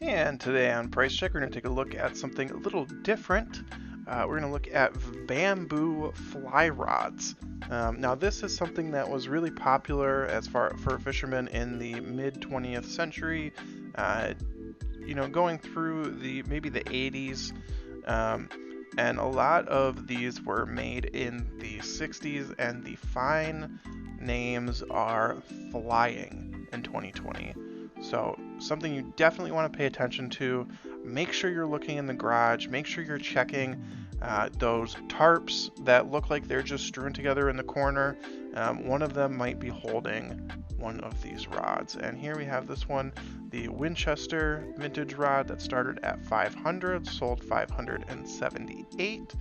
And today on Price Check, we're going to take a look at something a little different. We're going to look at bamboo fly rods. Now, this is something that was really popular for fishermen in the mid 20th century. Going through maybe the 80s, and a lot of these were made in the 60s, and the fine names are flying in 2020. So something you definitely want to pay attention to. Make sure you're looking in the garage. Make sure you're checking those tarps that look like they're just strewn together in the corner. One of them might be holding one of these rods. And here we have this one, the Winchester vintage rod that started at $500, sold $578.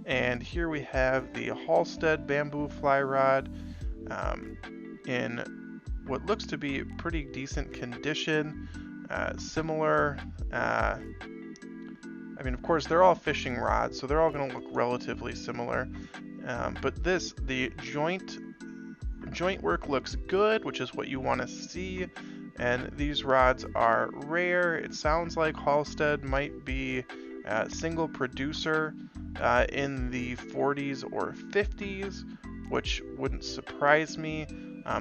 And here we have the Halstead bamboo fly rod in what looks to be pretty decent condition, similar. Of course, they're all fishing rods, so they're all going to look relatively similar. But the joint work looks good, which is what you want to see. And these rods are rare. It sounds like Halstead might be a single producer in the 40s or 50s, which wouldn't surprise me.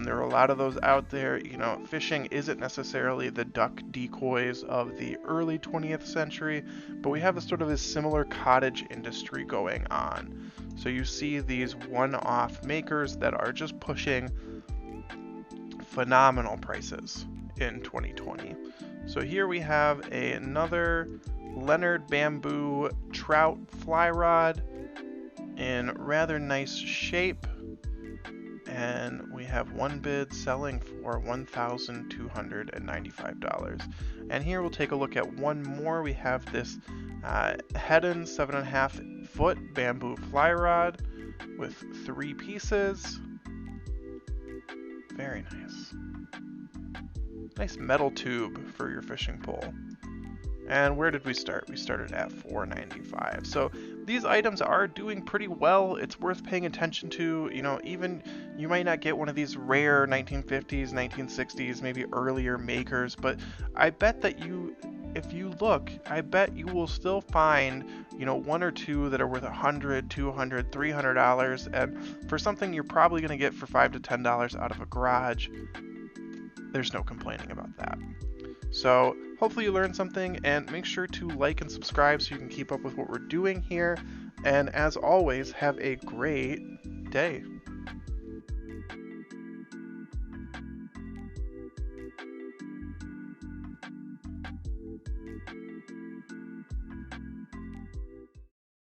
There are a lot of those out there. Fishing isn't necessarily the duck decoys of the early 20th century, but we have a sort of a similar cottage industry going on. So you see these one-off makers that are just pushing phenomenal prices in 2020. So here we have another Leonard bamboo trout fly rod in rather nice shape. And we have one bid selling for $1,295. And here we'll take a look at one more. We have this Heddon 7.5 foot bamboo fly rod with 3 pieces. Very nice. Nice metal tube for your fishing pole. And where did we start? We started at $495. So these items are doing pretty well. It's worth paying attention to. Even you might not get one of these rare 1950s, 1960s, maybe earlier makers, but I bet that if you look, I bet you will still find, one or two that are worth $100, $200, $300. And for something you're probably going to get for $5 to $10 out of a garage, there's no complaining about that. So hopefully you learned something, and make sure to like and subscribe so you can keep up with what we're doing here. And as always, have a great day.